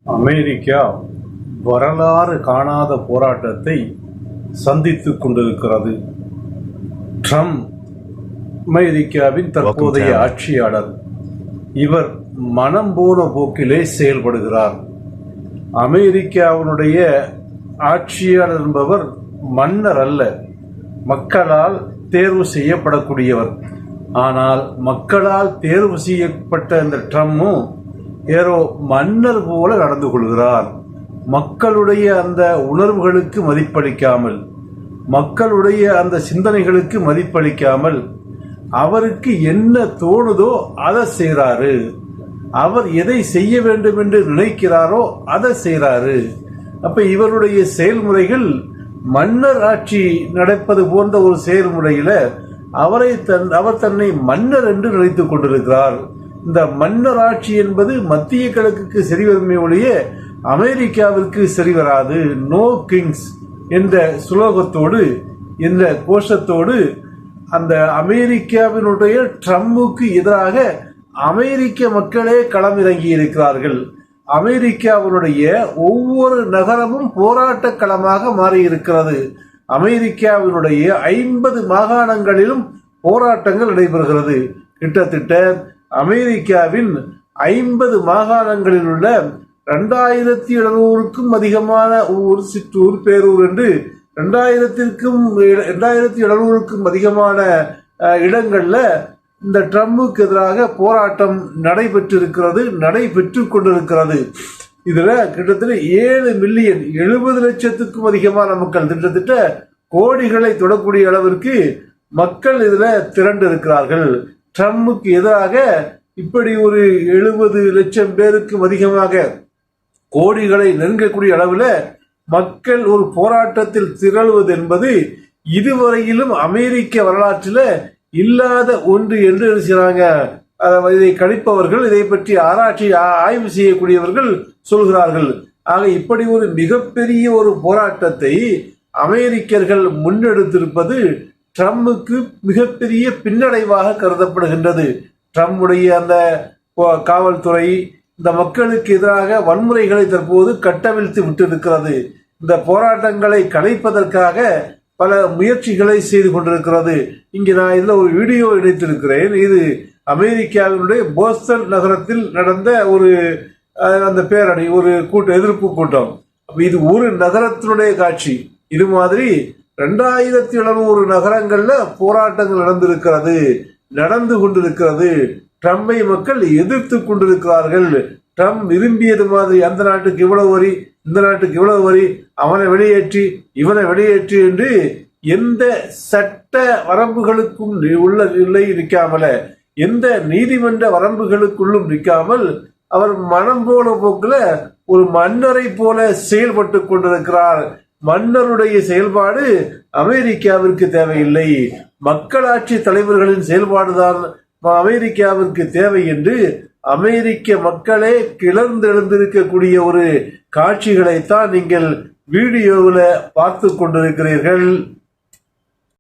America வரலாறு காணாத போராட்டத்தை சந்தித்துக் கொண்டிருக்கிறது. ட்ரம்ப் அமெரிக்காவின் தற்போதைய ஆட்சியாளர். இவர் மனம் போன போக்கிலே செயல்படுகிறார். அமெரிக்காவினுடைய ஆட்சியாளர் என்பவர் மன்னர் அல்ல, மக்களால் தேர்வு செய்யப்படக்கூடியவர். ஆனால் மக்களால் தேர்வு செய்யப்பட்ட இந்த ட்ரம்பும் ஏதோ மன்னர் போல நடந்து கொள்கிறார். மக்களுடைய அந்த உணர்வுகளுக்கு மதிப்பளிக்காமல், மக்களுடைய அந்த சிந்தனைகளுக்கு மதிப்பளிக்காமல், அவருக்கு என்ன தோணுதோ அதை செய்கிறாரு. அவர் எதை செய்ய வேண்டும் என்று நினைக்கிறாரோ அதை செய்கிறாரு. அப்ப இவருடைய செயல்முறைகள் மன்னர் ஆட்சி நடப்பது போன்ற ஒரு செயல்முறையில அவர் தன்னை மன்னர் என்று நினைத்துக் கொண்டிருக்கிறார். இந்த மன்னர் ஆட்சி என்பது மத்திய கிழக்குக்கு சரிவருமே ஒழிய அமெரிக்காவிற்கு சரிவராது. நோ கிங்ஸ் என்ற சுலோகத்தோடு, என்ற கோஷத்தோடு அந்த அமெரிக்காவினுடைய ட்ரம்புக்கு எதிராக அமெரிக்க மக்களே களமிறங்கி இருக்கிறார்கள். அமெரிக்காவினுடைய ஒவ்வொரு நகரமும் போராட்ட களமாக மாறியிருக்கிறது. அமெரிக்காவினுடைய 50 மாகாணங்களிலும் போராட்டங்கள் நடைபெறுகிறது. கிட்டத்தட்ட அமெரிக்காவின் 50 மாகாணங்களில் உள்ள 2700க்கும் அதிகமான ஊர், சிற்றூர், பேரூர் என்று 2700க்கும் அதிகமான இடங்கள்ல இந்த ட்ரம்புக்கு எதிராக போராட்டம் நடைபெற்றுக் கொண்டிருக்கிறது. இதுல கிட்டத்தட்ட 7 மில்லியன் 70 லட்சத்துக்கும் அதிகமான மக்கள், கிட்டத்தட்ட கோடிகளை தொடக்கூடிய அளவிற்கு மக்கள் இதுல திரண்டு இருக்கிறார்கள். ட்ரம்புக்கு எதிராக இப்படி ஒரு 70 லட்சம் பேருக்கும் அதிகமாக, கோடிகளை நெருங்கக்கூடிய அளவில் மக்கள் ஒரு போராட்டத்தில் திரளுவது என்பது இதுவரையிலும் அமெரிக்க வரலாற்றில் இல்லாத ஒன்று என்று இருக்கிறாங்க. இதை கணிப்பவர்கள், இதை பற்றி ஆய்வு செய்யக்கூடியவர்கள் சொல்கிறார்கள். ஆக இப்படி ஒரு மிகப்பெரிய ஒரு போராட்டத்தை அமெரிக்கர்கள் முன்னெடுத்திருப்பது ட்ரம்புக்கு மிகப்பெரிய பின்னடைவாக கருதப்படுகின்றது. ட்ரம்புடைய அந்த காவல்துறை இந்த மக்களுக்கு எதிராக வன்முறைகளை தற்போது கட்டவிழ்த்து விட்டிருக்கிறது. இந்த போராட்டங்களை கலைப்பதற்காக பல முயற்சிகளை செய்து கொண்டிருக்கிறது. இங்கே நான் இதுல ஒரு வீடியோ இணைத்திருக்கிறேன். இது அமெரிக்காவினுடைய போஸ்டன் நகரத்தில் நடந்த ஒரு அந்த பேரணி, ஒரு எதிர்ப்பு கூட்டம். இது ஒரு நகரத்தினுடைய காட்சி. இது மாதிரி 2700 நகரங்கள்ல போராட்டங்கள் நடந்து கொண்டிருக்கிறது. ட்ரம்பை மக்கள் எதிர்த்து கொண்டிருக்கிறார்கள். ட்ரம்ப் விரும்பியது மாதிரி அந்த நாட்டுக்கு இவ்வளவு வரி, இந்த நாட்டுக்கு இவ்வளவு வரி, அவனை வெளியேற்றி இவனை வெளியேற்றி என்று எந்த சட்ட வரம்புகளுக்கும் நிற்காமல, எந்த நீதிமன்ற வரம்புகளுக்குள்ளும் நிற்காமல் அவர் மனம் போன போக்குல ஒரு மன்னரை போல செயல்பட்டு கொண்டிருக்கிறார். மன்னருடைய செயல்பாடு அமெரிக்காவிற்கு தேவையில்லை, மக்களாட்சி தலைவர்களின் செயல்பாடுதான் அமெரிக்காவிற்கு தேவை என்று அமெரிக்க மக்களே கிளர்ந்தெழுந்திருக்கக்கூடிய ஒரு காட்சிகளைத்தான் நீங்கள் வீடியோவில் பார்த்து கொண்டிருக்கிறீர்கள்.